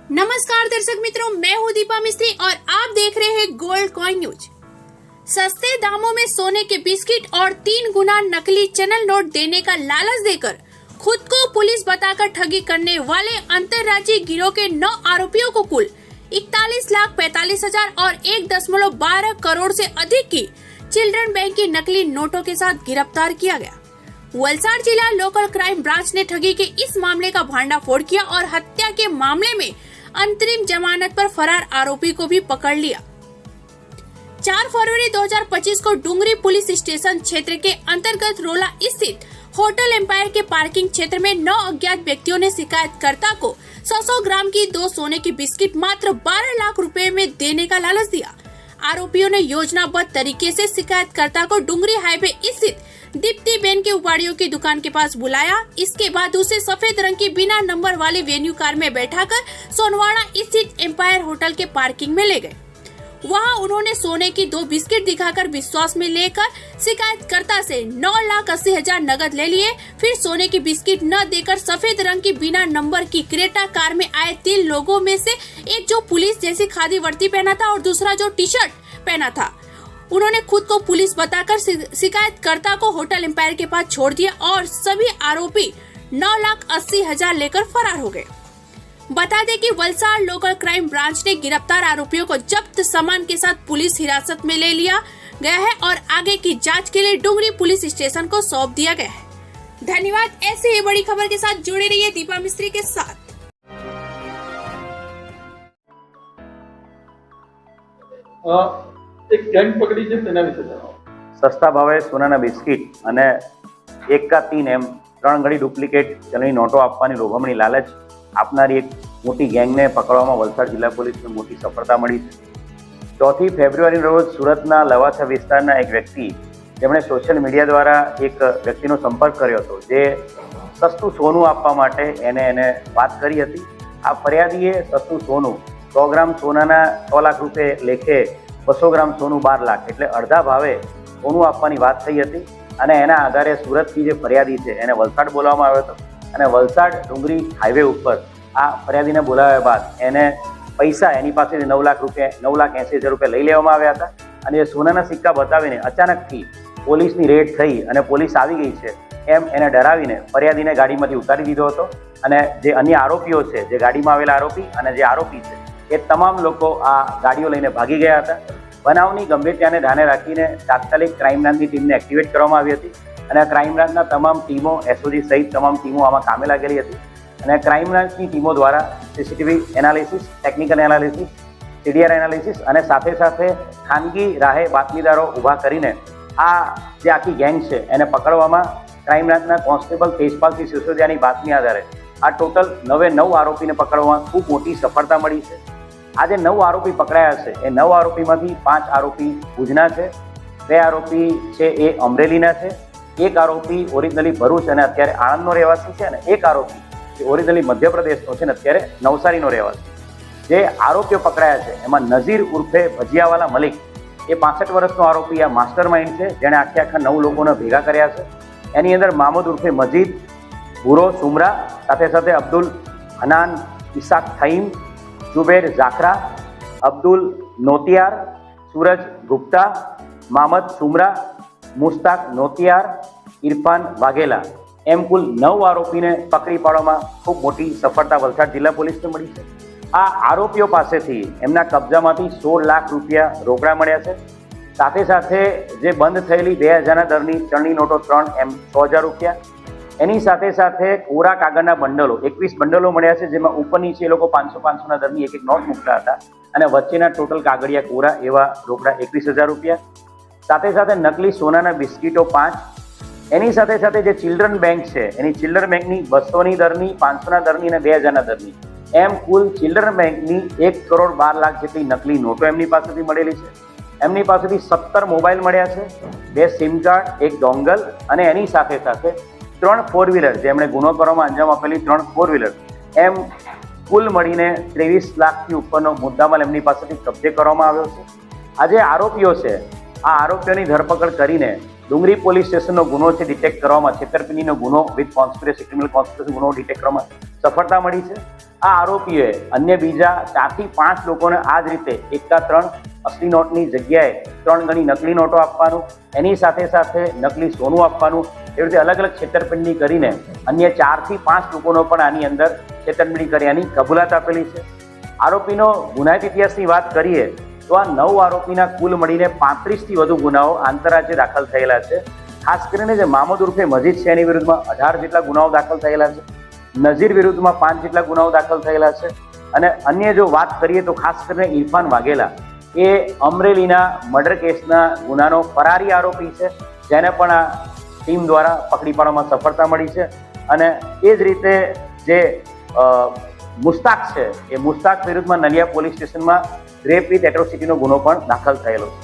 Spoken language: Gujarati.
नमस्कार दर्शक मित्रों, मैं हूं दीपा मिस्त्री और आप देख रहे हैं गोल्ड कॉइन न्यूज। सस्ते दामों में सोने के बिस्किट और 3 गुना नकली चैनल नोट देने का लालच देकर खुद को पुलिस बताकर ठगी करने वाले अंतर्राज्यीय गिरोह के 9 आरोपियों को कुल 41,45,000 और 1.12 करोड़ से अधिक की चिल्ड्रन बैंक की नकली नोटों के साथ गिरफ्तार किया गया। वलसाड जिला लोकल क्राइम ब्रांच ने ठगी के इस मामले का भांडाफोड़ किया और हत्या के मामले में अंतरिम जमानत पर फरार आरोपी को भी पकड़ लिया। 4 फरवरी 2025 को डुंगरी पुलिस स्टेशन क्षेत्र के अंतर्गत रोला स्थित होटल एम्पायर के पार्किंग क्षेत्र में 9 अज्ञात व्यक्तियों ने शिकायतकर्ता को 100 ग्राम की 2 सोने की बिस्किट मात्र 12 लाख रुपए में देने का लालच दिया। आरोपियों ने योजनाबद्ध तरीके से शिकायतकर्ता को डुंगरी हाईवे स्थित दीप्ति बेन के उपाड़ियों की दुकान के पास बुलाया। इसके बाद उसे सफेद रंग की बिना नंबर वाली वेन्यू कार में बैठाकर सोनवाड़ा स्थित एम्पायर होटल के पार्किंग में ले गए। वहां उन्होंने सोने की 2 बिस्किट दिखाकर विश्वास में लेकर शिकायतकर्ता से 9,80,000 नगद ले लिए। फिर सोने की बिस्किट न देकर सफेद रंग की बिना नंबर की क्रेटा कार में आए 3 लोगों में से एक जो पुलिस जैसी खादी वर्दी पहना था और दूसरा जो टी शर्ट पहना था, उन्होंने खुद को पुलिस बताकर शिकायतकर्ता को होटल एम्पायर के पास छोड़ दिया और सभी आरोपी 9,80,000 लेकर फरार हो गए। बता दें कि वलसाड लोकल क्राइम ब्रांच ने गिरफ्तार आरोपियों को जब्त सामान के साथ पुलिस हिरासत में ले लिया गया है और आगे की जांच के लिए डुंगरी पुलिस स्टेशन को सौंप दिया गया है। धन्यवाद। ऐसे ही बड़ी खबर के साथ जुड़े रहिए दीपा मिस्त्री के साथ। એક ગેંગ પકડી છે તેના વિશે જણાવો। સસ્તા ભાવે સોનાના બિસ્કિટ અને 1 का 3 એમ 3 ઘડી ડુપ્લિકેટ ચલણી નોટો આપવાની લોભામણી લાલચ આપનારી એક મોટી ગેંગને પકડવામાં વલસાડ જિલ્લા પોલીસને મોટી સફળતા મળી છે। 4 ફેબ્રુઆરીના રોજ સુરતના લવાછા વિસ્તારના એક વ્યક્તિ જેમણે સોશિયલ મીડિયા દ્વારા એક વ્યક્તિનો સંપર્ક કર્યો હતો જે સસ્તું સોનું આપવા માટે એને વાત કરી હતી। આ ફરિયાદીએ સસ્તું સોનું 100 ગ્રામ સોનાના 6 લાખ રૂપિયા લેખે 200 ગ્રામ સોનું 12 લાખ એટલે અડધા ભાવે સોનું આપવાની વાત થઈ હતી અને એના આધારે સુરતથી જે ફરિયાદી છે એને વલસાડ બોલાવવામાં આવ્યો હતો અને વલસાડ ડુંગરી હાઈવે ઉપર આ ફરિયાદીને બોલાવ્યા બાદ એને પૈસા એની પાસેથી 9,80,000 રૂપિયા લઈ લેવામાં આવ્યા હતા અને એ સોનાના સિક્કા બતાવીને અચાનકથી પોલીસની રેડ થઈ અને પોલીસ આવી ગઈ છે એમ એને ડરાવીને ફરિયાદીને ગાડીમાંથી ઉતારી દીધો હતો અને જે અન્ય આરોપીઓ છે, જે ગાડીમાં આવેલા આરોપી અને જે આરોપી છે એ તમામ લોકો આ ગાડીઓ લઈને ભાગી ગયા હતા। બનાવની ગંભીરતાને ધ્યાને રાખીને તાત્કાલિક ક્રાઇમ બ્રાન્ચની ટીમને એક્ટિવેટ કરવામાં આવી હતી અને ક્રાઇમ બ્રાન્ચના તમામ ટીમો, એસઓજી સહિત તમામ ટીમો આમાં કામે લાગેલી હતી અને ક્રાઇમ બ્રાન્ચની ટીમો દ્વારા CCTV analysis, technical analysis, CDR analysis અને સાથે સાથે ખાનગી રાહે બાતમીદારો ઊભા કરીને આ જે આખી ગેંગ છે એને પકડવામાં ક્રાઇમ બ્રાન્ચના કોન્સ્ટેબલ તેજપાલસિંહ સિસોદિયાની બાતમી આધારે આ ટોટલ 9 આરોપીને પકડવામાં ખૂબ મોટી સફળતા મળી છે। આ જે 9 આરોપી પકડાયા છે એ 9 આરોપીમાંથી 5 આરોપી ભુજના છે, 2 આરોપી છે એ અમરેલીના છે, 1 આરોપી ઓરિજિનલી ભરૂચ અને અત્યારે આણંદનો રહેવાસી છે અને 1 આરોપી જે ઓરિજિનલી મધ્યપ્રદેશનો છે ને અત્યારે નવસારીનો રહેવાસી। જે આરોપીઓ પકડાયા છે એમાં નઝીર ઉર્ફે ભજીયાવાલા મલિક એ 65 વર્ષનો આરોપી આ માસ્ટર માઇન્ડ છે જેણે આખા 9 લોકોને ભેગા કર્યા છે। એની અંદર મામૂદ ઉર્ફે મજીદ, ભૂરો સુમરા, સાથે સાથે અબ્દુલ હનાન ઇસાક થઈમ, जुबेर जाखरा, अब्दुल नोतियार, सूरज गुप्ता, मामद सुमरा, मुस्ताक नोतियार, इरफान वाघेला एम कुल 9 आरोपीने पकड़ी पाडવામાં ખૂબ મોટી સફળતા વલસાડ જિલ્લા પોલીસને મળી છે। આ આરોપીઓ પાસેથી એમના કબજામાંથી 16 લાખ રૂપિયા રોકડા મળ્યા છે। સાથે સાથે જે બંધ થયેલી 2000ના દરની ચલણી નોટો 3 એમ 100,000 રૂપિયા, એની સાથે સાથે કોરા કાગળના બંડલો 21 બંડલો મળ્યા છે જેમાં ઉપર નીચે એ લોકો 500-500ના દરની એક નોટ મૂકતા હતા અને વચ્ચેના ટોટલ કાગળિયા કોરા એવા રોકડા 21,000 રૂપિયા। સાથે સાથે નકલી સોનાના બિસ્કિટો 5, એની સાથે સાથે જે ચિલ્ડ્રન બેંક છે એની ચિલ્ડ્રન બેંકની 200ની દરની, 500ના દરની અને 2000ના દરની એમ કુલ ચિલ્ડ્રન બેંકની 1,12,00,000 જેટલી નકલી નોટો એમની પાસેથી મળેલી છે। એમની પાસેથી 17 મોબાઈલ મળ્યા છે, 2 સિમ કાર્ડ, 1 ડોંગલ અને એની સાથે સાથે 3 4 વ્હીલર જેમણે ગુનો કરવામાં અંજામ આપેલી 3 4 વ્હીલર એમ કુલ મળીને 23 લાખથી ઉપરનો મુદ્દામાલ એમની પાસેથી કબજે કરવામાં આવ્યો છે। આ જે આરોપીઓ છે આ આરોપીઓની ધરપકડ કરીને ડુંગરી પોલીસ સ્ટેશનનો ગુનો છે ડિટેક્ટ કરવામાં, છેતરપિંડીનો ગુનો વિથ કોન્સ્પિરસી, ક્રિમિનલ કોન્સ્પિરસી ગુનો ડિટેક્ટ કરવામાં સફળતા મળી છે। આ આરોપીઓએ અન્ય બીજા 4 થી 5 લોકોને આ જ રીતે એકા 3 અસલી નોટની જગ્યાએ 3 ગણી નકલી નોટો આપવાનું, એની સાથે સાથે નકલી સોનું આપવાનું, એ રીતે અલગ અલગ છેતરપિંડી કરીને અન્ય 4 થી 5 લોકોનો પણ આની અંદર છેતરપિંડી કર્યાની કબૂલાત આપેલી છે. આરોપીનો ગુનાહિત ઇતિહાસની વાત કરીએ તો આ 9 આરોપીના કુલ મળીને 35 થી વધુ ગુનાઓ આંતરરાજ્ય દાખલ થયેલા છે. ખાસ કરીને જે મામૂદ ઉર્ફે મજીદ છે એની વિરુદ્ધમાં 18 જેટલા ગુનાઓ દાખલ થયેલા છે. નઝીર વિરુદ્ધમાં 5 જેટલા ગુનાઓ દાખલ થયેલા છે. અને અન્ય જો વાત કરીએ તો ખાસ કરીને ઇરફાન વાઘેલા એ અમરેલીના મર્ડર કેસના ગુનાનો ફરારી આરોપી છે, જેને પણ આ ટીમ દ્વારા પકડી પાડવામાં સફળતા મળી છે. અને એ જ રીતે જે મુસ્તાક છે એ મુસ્તાક વિરુદ્ધમાં નલિયા પોલીસ સ્ટેશનમાં રેપ વિથ એટ્રોસિટીનો ગુનો પણ દાખલ થયેલો છે.